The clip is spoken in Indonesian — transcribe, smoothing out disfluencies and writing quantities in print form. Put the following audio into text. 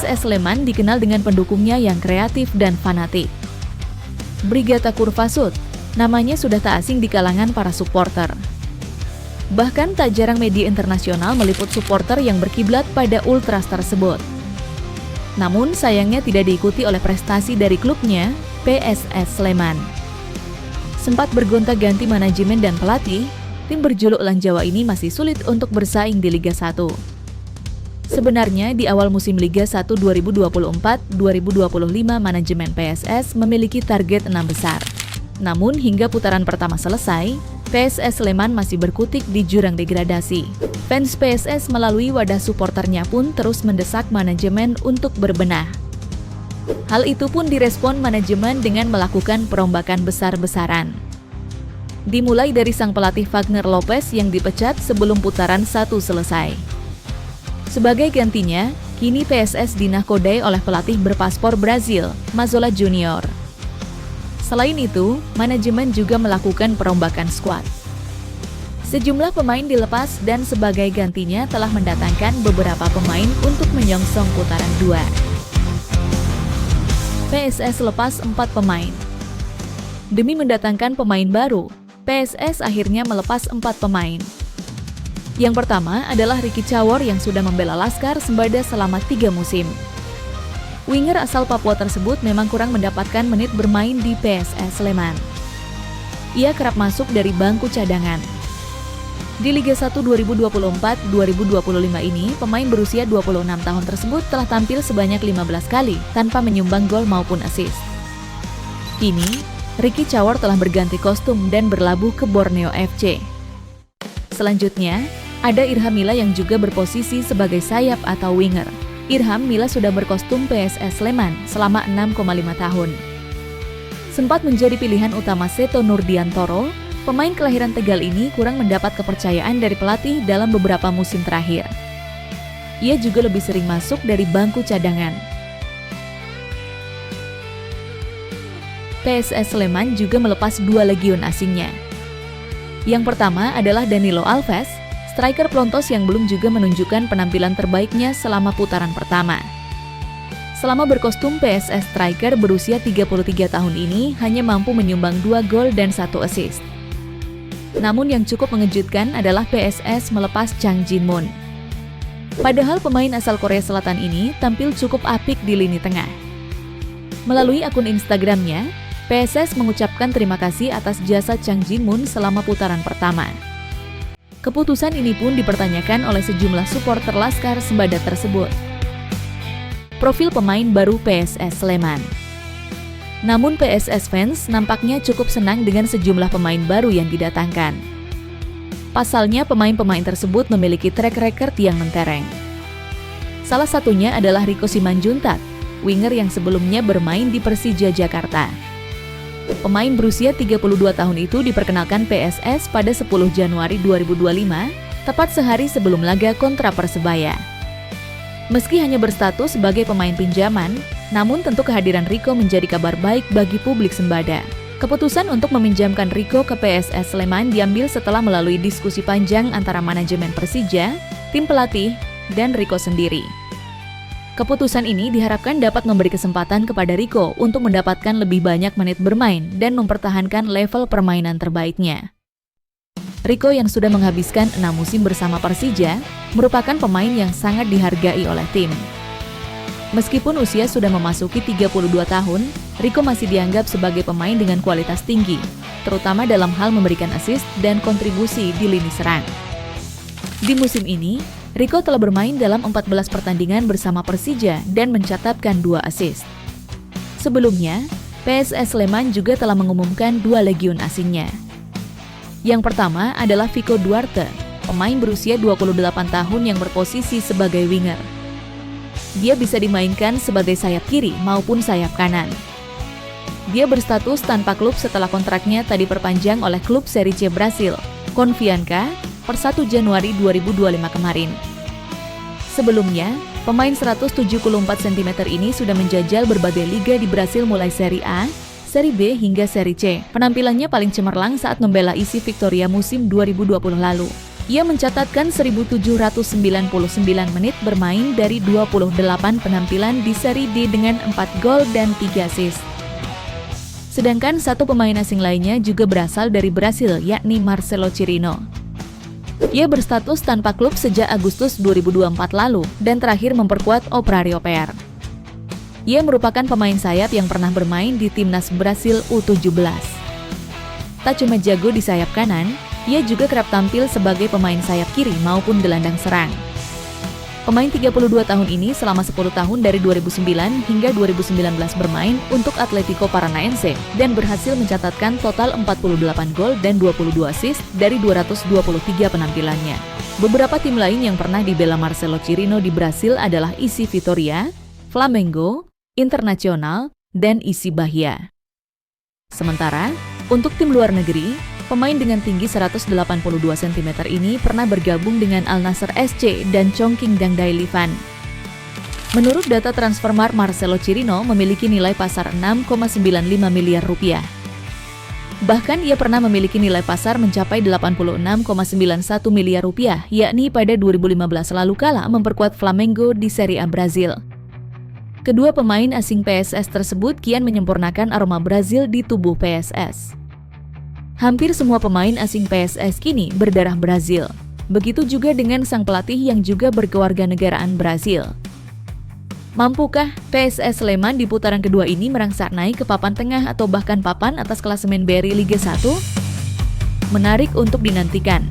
PSS Sleman dikenal dengan pendukungnya yang kreatif dan fanatik. Brigata Kurvasud, namanya sudah tak asing di kalangan para supporter. Bahkan tak jarang media internasional meliput supporter yang berkiblat pada Ultras tersebut. Namun sayangnya tidak diikuti oleh prestasi dari klubnya, PSS Sleman. Sempat bergonta-ganti manajemen dan pelatih, tim berjuluk Elang Jawa ini masih sulit untuk bersaing di Liga 1. Sebenarnya di awal musim Liga 1 2024-2025 manajemen PSS memiliki target 6 besar. Namun hingga putaran pertama selesai, PSS Sleman masih berkutik di jurang degradasi. Fans PSS melalui wadah suporternya pun terus mendesak manajemen untuk berbenah. Hal itu pun direspon manajemen dengan melakukan perombakan besar-besaran. Dimulai dari sang pelatih Wagner Lopez yang dipecat sebelum putaran 1 selesai. Sebagai gantinya, kini PSS dinahkodai oleh pelatih berpaspor Brazil, Mazzola Junior. Selain itu, manajemen juga melakukan perombakan skuad. Sejumlah pemain dilepas dan sebagai gantinya telah mendatangkan beberapa pemain untuk menyongsong putaran 2. PSS lepas 4 pemain. Demi mendatangkan pemain baru, PSS akhirnya melepas 4 pemain. Yang pertama adalah Ricky Cawor yang sudah membela Laskar Sembada selama 3 musim. Winger asal Papua tersebut memang kurang mendapatkan menit bermain di PSS Sleman. Ia kerap masuk dari bangku cadangan. Di Liga 1 2024-2025 ini, pemain berusia 26 tahun tersebut telah tampil sebanyak 15 kali tanpa menyumbang gol maupun assist. Kini, Ricky Cawor telah berganti kostum dan berlabuh ke Borneo FC. Selanjutnya, ada Irham Mila yang juga berposisi sebagai sayap atau winger. Irham Mila sudah berkostum PSS Sleman selama 6,5 tahun. Sempat menjadi pilihan utama Seto Nurdiantoro, pemain kelahiran Tegal ini kurang mendapat kepercayaan dari pelatih dalam beberapa musim terakhir. Ia juga lebih sering masuk dari bangku cadangan. PSS Sleman juga melepas 2 legion asingnya. Yang pertama adalah Danilo Alves, striker pelontos yang belum juga menunjukkan penampilan terbaiknya selama putaran pertama. Selama berkostum PSS striker berusia 33 tahun ini hanya mampu menyumbang 2 gol dan 1 assist. Namun yang cukup mengejutkan adalah PSS melepas Chang Jin-moon. Padahal pemain asal Korea Selatan ini tampil cukup apik di lini tengah. Melalui akun Instagramnya, PSS mengucapkan terima kasih atas jasa Chang Jin-moon selama putaran pertama. Keputusan ini pun dipertanyakan oleh sejumlah supporter Laskar Sembada tersebut. Profil pemain baru PSS Sleman. Namun PSS fans nampaknya cukup senang dengan sejumlah pemain baru yang didatangkan. Pasalnya pemain-pemain tersebut memiliki track record yang mentereng. Salah satunya adalah Rico Simanjuntak, winger yang sebelumnya bermain di Persija Jakarta. Pemain berusia 32 tahun itu diperkenalkan PSS pada 10 Januari 2025, tepat sehari sebelum laga kontra Persebaya. Meski hanya berstatus sebagai pemain pinjaman, namun tentu kehadiran Rico menjadi kabar baik bagi publik Sembada. Keputusan untuk meminjamkan Rico ke PSS Sleman diambil setelah melalui diskusi panjang antara manajemen Persija, tim pelatih, dan Rico sendiri. Keputusan ini diharapkan dapat memberi kesempatan kepada Rico untuk mendapatkan lebih banyak menit bermain dan mempertahankan level permainan terbaiknya. Rico yang sudah menghabiskan 6 musim bersama Persija, merupakan pemain yang sangat dihargai oleh tim. Meskipun usia sudah memasuki 32 tahun, Rico masih dianggap sebagai pemain dengan kualitas tinggi, terutama dalam hal memberikan assist dan kontribusi di lini serang. Di musim ini, Rico telah bermain dalam 14 pertandingan bersama Persija dan mencatatkan 2 assist. Sebelumnya, PSS Sleman juga telah mengumumkan 2 legion asingnya. Yang pertama adalah Vico Duarte, pemain berusia 28 tahun yang berposisi sebagai winger. Dia bisa dimainkan sebagai sayap kiri maupun sayap kanan. Dia berstatus tanpa klub setelah kontraknya tadi diperpanjang oleh klub Serie C Brasil, Confianca, per 1 Januari 2025 kemarin. Sebelumnya, pemain 174 cm ini sudah menjajal berbagai liga di Brasil mulai Serie A, Serie B hingga Serie C. Penampilannya paling cemerlang saat membela isi Victoria musim 2020 lalu. Ia mencatatkan 1.799 menit bermain dari 28 penampilan di Seri D dengan 4 gol dan 3 assist. Sedangkan satu pemain asing lainnya juga berasal dari Brasil, yakni Marcelo Chirino. Ia berstatus tanpa klub sejak Agustus 2024 lalu dan terakhir memperkuat Operário PR. Ia merupakan pemain sayap yang pernah bermain di timnas Brasil U17. Tak cuma jago di sayap kanan, ia juga kerap tampil sebagai pemain sayap kiri maupun gelandang serang. Pemain 32 tahun ini selama 10 tahun dari 2009 hingga 2019 bermain untuk Atlético Paranaense dan berhasil mencatatkan total 48 gol dan 22 assist dari 223 penampilannya. Beberapa tim lain yang pernah dibela Marcelo Chirino di Brasil adalah IC Vitória, Flamengo, Internacional, dan IC Bahia. Sementara, untuk tim luar negeri, pemain dengan tinggi 182 cm ini pernah bergabung dengan Al Nassr SC dan Chongqing Dangdai Livan. Menurut data Transfermarkt, Marcelo Chirino memiliki nilai pasar 6,95 miliar rupiah. Bahkan ia pernah memiliki nilai pasar mencapai 86,91 miliar rupiah, yakni pada 2015 lalu kala memperkuat Flamengo di Serie A Brazil. Kedua pemain asing PSS tersebut kian menyempurnakan aroma Brazil di tubuh PSS. Hampir semua pemain asing PSS kini berdarah Brazil. Begitu juga dengan sang pelatih yang juga berkewarganegaraan Brazil. Mampukah PSS Sleman di putaran kedua ini merangsek naik ke papan tengah atau bahkan papan atas klasemen BRI Liga 1? Menarik untuk dinantikan.